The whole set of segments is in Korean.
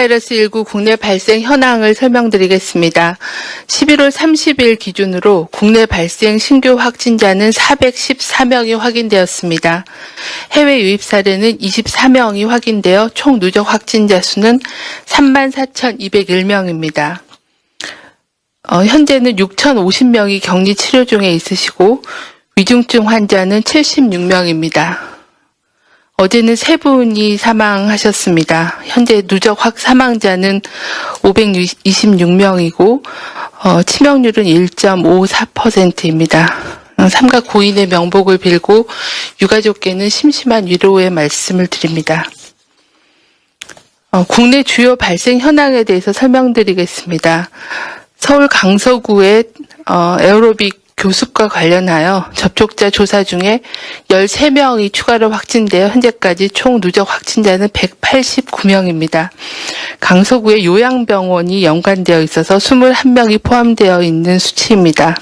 코로나19 국내 발생 현황을 설명드리겠습니다. 11월 30일 기준으로 국내 발생 신규 확진자는 414명이 확인되었습니다. 해외 유입 사례는 24명이 확인되어 총 누적 확진자 수는 34,201명입니다. 현재는 6,050명이 격리 치료 중에 있으시고 위중증 환자는 76명입니다. 어제는 3분이 사망하셨습니다. 현재 누적 사망자는 526명이고 치명률은 1.54%입니다. 삼가 고인의 명복을 빌고 유가족께는 심심한 위로의 말씀을 드립니다. 국내 주요 발생 현황에 대해서 설명드리겠습니다. 서울 강서구의 에어로빅 교습과 관련하여 접촉자 조사 중에 13명이 추가로 확진되어 현재까지 총 누적 확진자는 189명입니다. 강서구의 요양병원이 연관되어 있어서 21명이 포함되어 있는 수치입니다.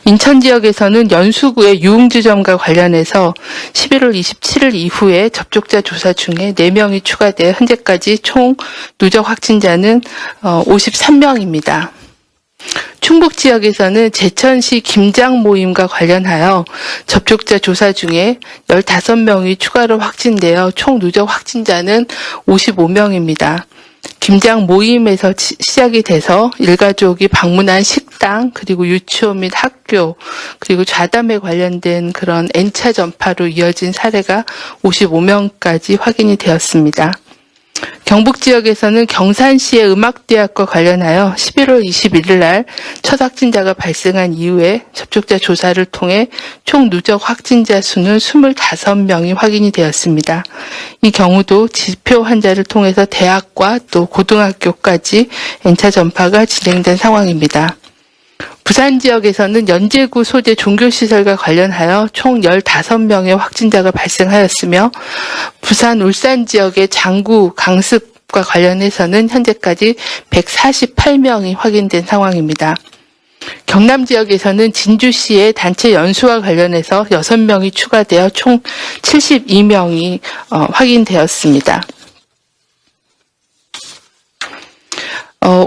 인천 지역에서는 연수구의 유흥주점과 관련해서 11월 27일 이후에 접촉자 조사 중에 4명이 추가되어 현재까지 총 누적 확진자는 53명입니다. 충북 지역에서는 제천시 김장 모임과 관련하여 접촉자 조사 중에 15명이 추가로 확진되어 총 누적 확진자는 55명입니다. 김장 모임에서 시작이 돼서 일가족이 방문한 식당, 그리고 유치원 및 학교, 그리고 좌담에 관련된 그런 N차 전파로 이어진 사례가 55명까지 확인이 되었습니다. 경북 지역에서는 경산시의 음악대학과 관련하여 11월 21일 날 첫 확진자가 발생한 이후에 접촉자 조사를 통해 총 누적 확진자 수는 25명이 확인이 되었습니다. 이 경우도 지표 환자를 통해서 대학과 또 고등학교까지 N차 전파가 진행된 상황입니다. 부산 지역에서는 연제구 소재 종교시설과 관련하여 총 15명의 확진자가 발생하였으며 부산, 울산 지역의 장구, 강습과 관련해서는 현재까지 148명이 확인된 상황입니다. 경남 지역에서는 진주시의 단체 연수와 관련해서 6명이 추가되어 총 72명이 확인되었습니다.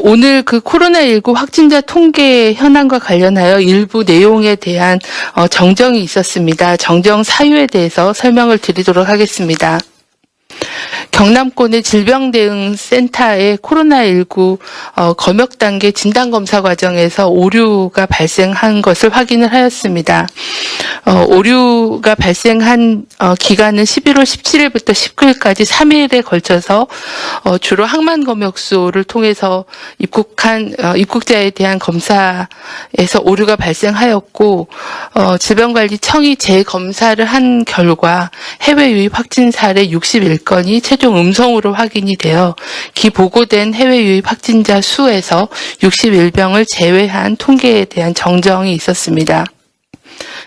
오늘 그 코로나19 확진자 통계 현황과 관련하여 일부 내용에 대한 정정이 있었습니다. 정정 사유에 대해서 설명을 드리도록 하겠습니다. 경남권의 질병대응센터의 코로나19 검역 단계 진단검사 과정에서 오류가 발생한 것을 확인을 하였습니다. 오류가 발생한 기간은 11월 17일부터 19일까지 3일에 걸쳐서 주로 항만검역소를 통해서 입국자에 대한 검사에서 오류가 발생하였고 질병관리청이 재검사를 한 결과 해외 유입 확진 사례 61건이 최종 음성으로 확인이 되어 기보고된 해외 유입 확진자 수에서 61명을 제외한 통계에 대한 정정이 있었습니다.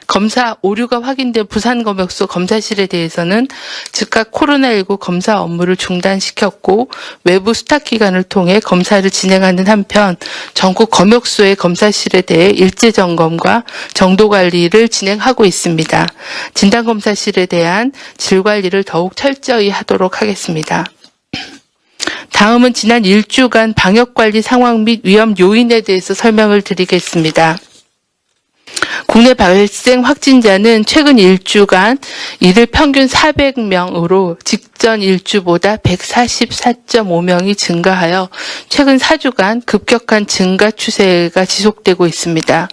검사 오류가 확인된 부산검역소 검사실에 대해서는 즉각 코로나19 검사 업무를 중단시켰고 외부 수탁기관을 통해 검사를 진행하는 한편 전국 검역소의 검사실에 대해 일제점검과 정도관리를 진행하고 있습니다. 진단검사실에 대한 질관리를 더욱 철저히 하도록 하겠습니다. 다음은 지난 1주간 방역관리 상황 및 위험 요인에 대해서 설명을 드리겠습니다. 국내 발생 확진자는 최근 1주간 일일 평균 400명으로 직전 1주보다 144.5명이 증가하여 최근 4주간 급격한 증가 추세가 지속되고 있습니다.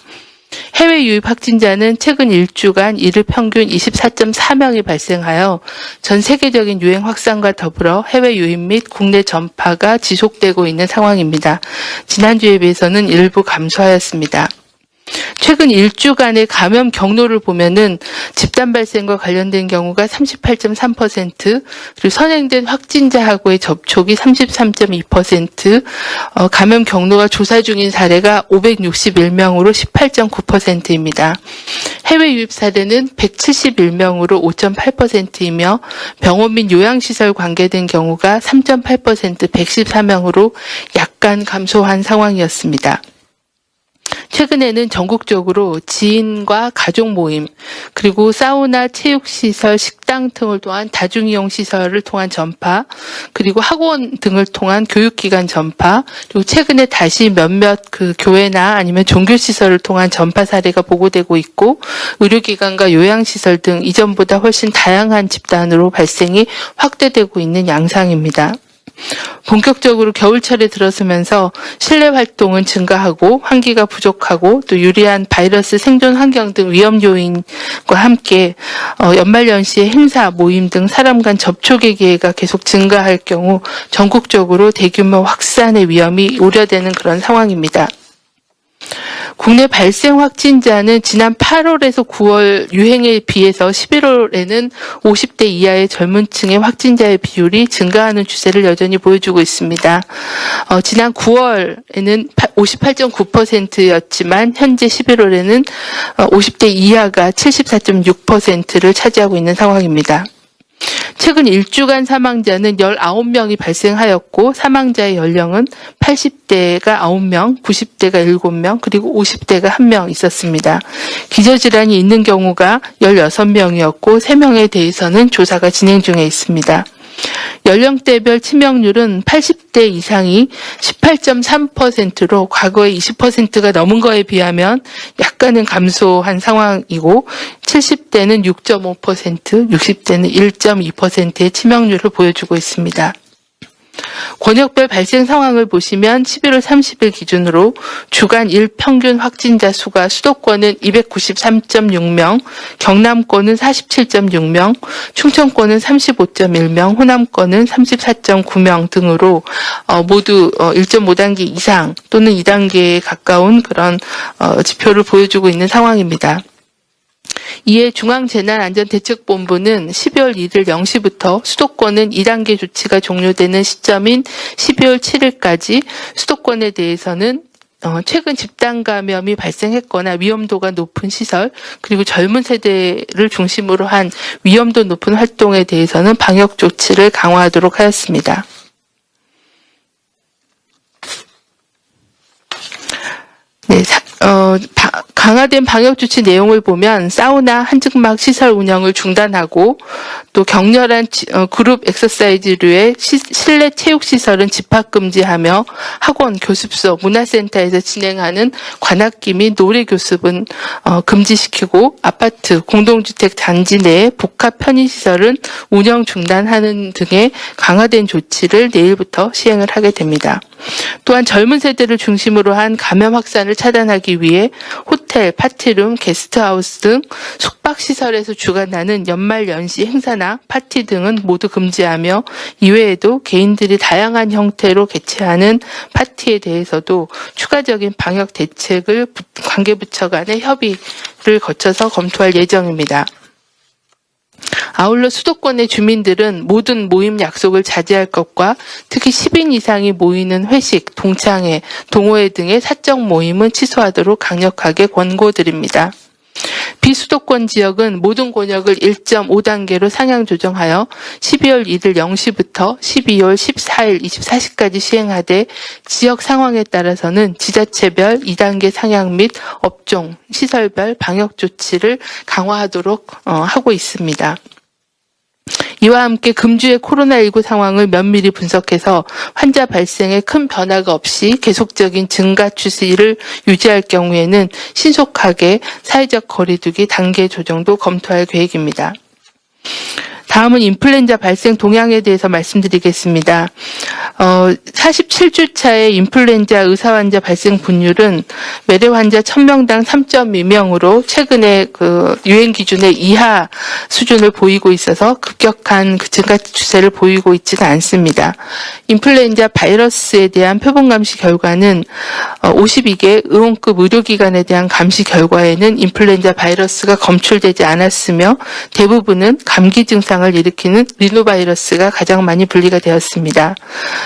해외 유입 확진자는 최근 1주간 일일 평균 24.4명이 발생하여 전 세계적인 유행 확산과 더불어 해외 유입 및 국내 전파가 지속되고 있는 상황입니다. 지난주에 비해서는 일부 감소하였습니다. 최근 1주간의 감염 경로를 보면은 집단 발생과 관련된 경우가 38.3%, 그리고 선행된 확진자하고의 접촉이 33.2%, 감염 경로가 조사 중인 사례가 561명으로 18.9%입니다. 해외 유입 사례는 171명으로 5.8%이며 병원 및 요양시설 관계된 경우가 3.8%, 114명으로 약간 감소한 상황이었습니다. 최근에는 전국적으로 지인과 가족 모임, 그리고 사우나, 체육시설, 식당 등을 통한 다중이용시설을 통한 전파, 그리고 학원 등을 통한 교육기관 전파, 그리고 최근에 다시 몇몇 교회나 아니면 종교시설을 통한 전파 사례가 보고되고 있고, 의료기관과 요양시설 등 이전보다 훨씬 다양한 집단으로 발생이 확대되고 있는 양상입니다. 본격적으로 겨울철에 들어서면서 실내 활동은 증가하고 환기가 부족하고 또 유리한 바이러스 생존 환경 등 위험 요인과 함께 연말연시에 행사, 모임 등 사람 간 접촉의 기회가 계속 증가할 경우 전국적으로 대규모 확산의 위험이 우려되는 그런 상황입니다. 국내 발생 확진자는 지난 8월에서 9월 유행에 비해서 11월에는 50대 이하의 젊은 층의 확진자의 비율이 증가하는 추세를 여전히 보여주고 있습니다. 지난 9월에는 58.9%였지만 현재 11월에는 50대 이하가 74.6%를 차지하고 있는 상황입니다. 최근 1주간 사망자는 19명이 발생하였고 사망자의 연령은 80대가 9명, 90대가 7명, 그리고 50대가 1명 있었습니다. 기저질환이 있는 경우가 16명이었고 3명에 대해서는 조사가 진행 중에 있습니다. 연령대별 치명률은 80대 이상이 18.3%로 과거의 20%가 넘은 거에 비하면 약간은 감소한 상황이고 70대는 6.5%, 60대는 1.2%의 치명률을 보여주고 있습니다. 권역별 발생 상황을 보시면 11월 30일 기준으로 주간 일평균 확진자 수가 수도권은 293.6명, 경남권은 47.6명, 충청권은 35.1명, 호남권은 34.9명 등으로 모두 1.5단계 이상 또는 2단계에 가까운 그런 지표를 보여주고 있는 상황입니다. 이에 중앙재난안전대책본부는 12월 1일 0시부터 수도권은 2단계 조치가 종료되는 시점인 12월 7일까지 수도권에 대해서는 최근 집단 감염이 발생했거나 위험도가 높은 시설 그리고 젊은 세대를 중심으로 한 위험도 높은 활동에 대해서는 방역 조치를 강화하도록 하였습니다. 네, 강화된 방역조치 내용을 보면 사우나, 한증막 시설 운영을 중단하고 또 격렬한 그룹 엑서사이즈류의 실내 체육시설은 집합금지하며 학원, 교습소, 문화센터에서 진행하는 관악기 및 노래교습은 금지시키고 아파트, 공동주택 단지 내 복합 편의시설은 운영 중단하는 등의 강화된 조치를 내일부터 시행을 하게 됩니다. 또한 젊은 세대를 중심으로 한 감염 확산을 차단하기 위해 호텔, 파티룸, 게스트하우스 등 숙박시설에서 주관하는 연말 연시 행사나 파티 등은 모두 금지하며 이외에도 개인들이 다양한 형태로 개최하는 파티에 대해서도 추가적인 방역 대책을 관계부처 간의 협의를 거쳐서 검토할 예정입니다. 아울러 수도권의 주민들은 모든 모임 약속을 자제할 것과 특히 10인 이상이 모이는 회식, 동창회, 동호회 등의 사적 모임은 취소하도록 강력하게 권고드립니다. 비수도권 지역은 모든 권역을 1.5단계로 상향 조정하여 12월 1일 0시부터 12월 14일 24시까지 시행하되 지역 상황에 따라서는 지자체별 2단계 상향 및 업종, 시설별 방역 조치를 강화하도록 하고 있습니다. 이와 함께 금주의 코로나19 상황을 면밀히 분석해서 환자 발생에 큰 변화가 없이 계속적인 증가 추세를 유지할 경우에는 신속하게 사회적 거리두기 단계 조정도 검토할 계획입니다. 다음은 인플루엔자 발생 동향에 대해서 말씀드리겠습니다. 47주차의 인플루엔자 의사환자 발생 분율은 매래 환자 1000명당 3.2명으로 최근에 유행 기준의 이하 수준을 보이고 있어서 급격한 증가 추세를 보이고 있지는 않습니다. 인플루엔자 바이러스에 대한 표본 감시 결과는 52개 의원급 의료기관에 대한 감시 결과에는 인플루엔자 바이러스가 검출되지 않았으며 대부분은 감기 증상 증상을 일으키는 리노바이러스가 가장 많이 분리가 되었습니다.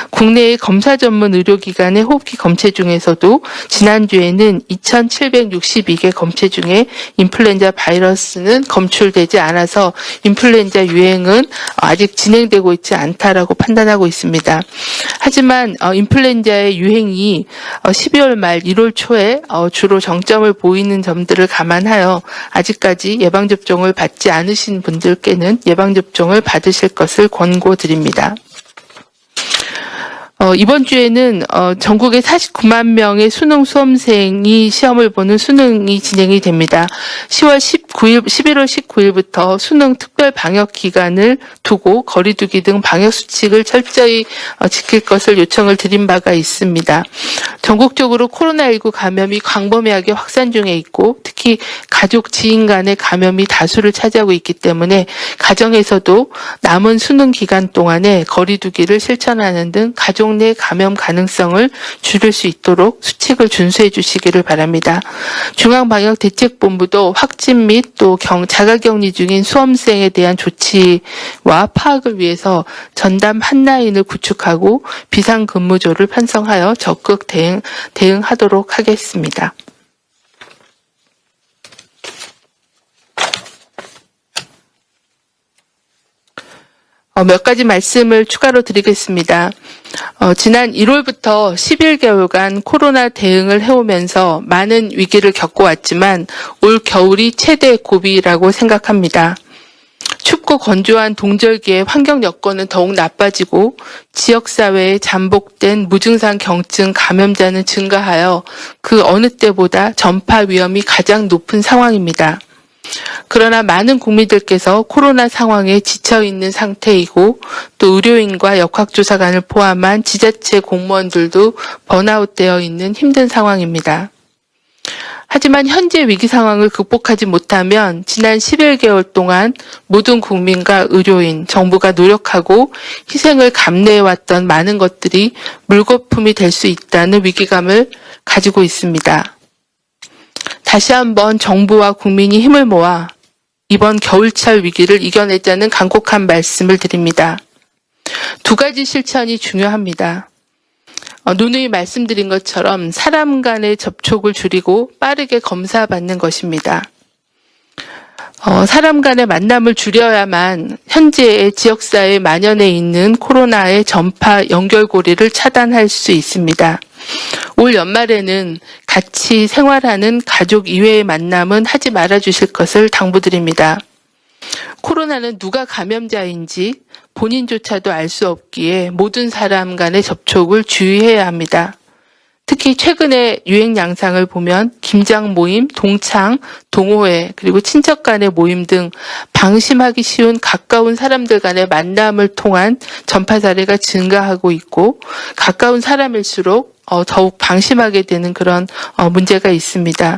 국내의 검사 전문 의료기관의 호흡기 검체 중에서도 지난주에는 2,762개 검체 중에 인플루엔자 바이러스는 검출되지 않아서 인플루엔자 유행은 아직 진행되고 있지 않다라고 판단하고 있습니다. 하지만 인플루엔자의 유행이 12월 말 1월 초에 주로 정점을 보이는 점들을 감안하여 아직까지 예방접종을 받지 않으신 분들께는 예방접종을 받으실 것을 권고드립니다. 이번 주에는 전국에 49만 명의 수능 수험생이 시험을 보는 수능이 진행이 됩니다. 11월 19일부터 수능 특별 방역 기간을 두고 거리두기 등 방역 수칙을 철저히 지킬 것을 요청을 드린 바가 있습니다. 전국적으로 코로나19 감염이 광범위하게 확산 중에 있고 특히 가족, 지인 간의 감염이 다수를 차지하고 있기 때문에 가정에서도 남은 수능 기간 동안에 거리두기를 실천하는 등 가족 내 감염 가능성을 줄일 수 있도록 수칙을 준수해 주시기를 바랍니다. 중앙방역대책본부도 확진 및 또 자가격리 중인 수험생에 대한 조치와 파악을 위해서 전담 한라인을 구축하고 비상근무조를 편성하여 적극 대응하도록 하겠습니다. 몇 가지 말씀을 추가로 드리겠습니다. 지난 1월부터 11개월간 코로나 대응을 해오면서 많은 위기를 겪어왔지만 올 겨울이 최대 고비라고 생각합니다. 춥고 건조한 동절기에 환경 여건은 더욱 나빠지고 지역사회에 잠복된 무증상 경증 감염자는 증가하여 그 어느 때보다 전파 위험이 가장 높은 상황입니다. 그러나 많은 국민들께서 코로나 상황에 지쳐있는 상태이고 또 의료인과 역학조사관을 포함한 지자체 공무원들도 번아웃되어 있는 힘든 상황입니다. 하지만 현재 위기 상황을 극복하지 못하면 지난 11개월 동안 모든 국민과 의료인, 정부가 노력하고 희생을 감내해왔던 많은 것들이 물거품이 될 수 있다는 위기감을 가지고 있습니다. 다시 한번 정부와 국민이 힘을 모아 이번 겨울철 위기를 이겨내자는 간곡한 말씀을 드립니다. 두 가지 실천이 중요합니다. 누누이 말씀드린 것처럼 사람 간의 접촉을 줄이고 빠르게 검사받는 것입니다. 사람 간의 만남을 줄여야만 현재의 지역사회에 만연해 있는 코로나의 전파 연결고리를 차단할 수 있습니다. 올 연말에는 같이 생활하는 가족 이외의 만남은 하지 말아 주실 것을 당부드립니다. 코로나는 누가 감염자인지 본인조차도 알 수 없기에 모든 사람 간의 접촉을 주의해야 합니다. 특히 최근의 유행 양상을 보면 김장 모임, 동창, 동호회, 그리고 친척 간의 모임 등 방심하기 쉬운 가까운 사람들 간의 만남을 통한 전파 사례가 증가하고 있고 가까운 사람일수록 더욱 방심하게 되는 그런 문제가 있습니다.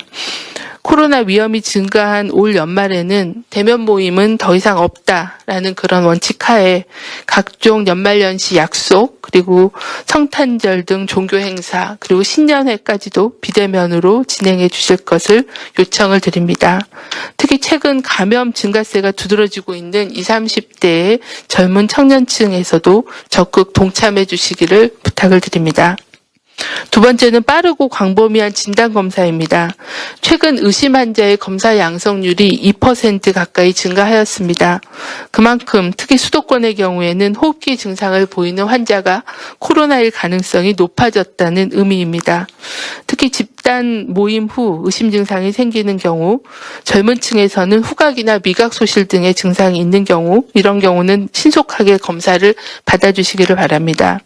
코로나 위험이 증가한 올 연말에는 대면 모임은 더 이상 없다라는 그런 원칙 하에 각종 연말연시 약속 그리고 성탄절 등 종교 행사 그리고 신년회까지도 비대면으로 진행해 주실 것을 요청을 드립니다. 특히 최근 감염 증가세가 두드러지고 있는 20, 30대의 젊은 청년층에서도 적극 동참해 주시기를 부탁을 드립니다. 두 번째는 빠르고 광범위한 진단검사입니다. 최근 의심 환자의 검사 양성률이 2% 가까이 증가하였습니다. 그만큼 특히 수도권의 경우에는 호흡기 증상을 보이는 환자가 코로나일 가능성이 높아졌다는 의미입니다. 특히 집단 모임 후 의심 증상이 생기는 경우, 젊은 층에서는 후각이나 미각 소실 등의 증상이 있는 경우, 이런 경우는 신속하게 검사를 받아주시기를 바랍니다.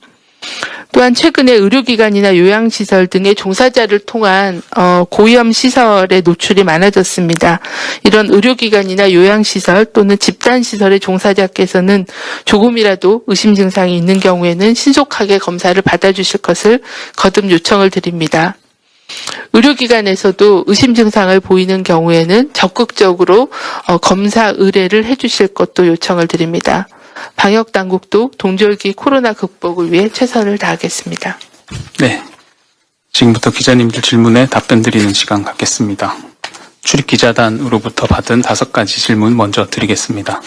또한 최근에 의료기관이나 요양시설 등의 종사자를 통한 고위험 시설의 노출이 많아졌습니다. 이런 의료기관이나 요양시설 또는 집단시설의 종사자께서는 조금이라도 의심 증상이 있는 경우에는 신속하게 검사를 받아주실 것을 거듭 요청을 드립니다. 의료기관에서도 의심 증상을 보이는 경우에는 적극적으로 검사 의뢰를 해주실 것도 요청을 드립니다. 방역당국도 동절기 코로나 극복을 위해 최선을 다하겠습니다. 네, 지금부터 기자님들 질문에 답변 드리는 시간 갖겠습니다. 출입기자단으로부터 받은 5가지 질문 먼저 드리겠습니다.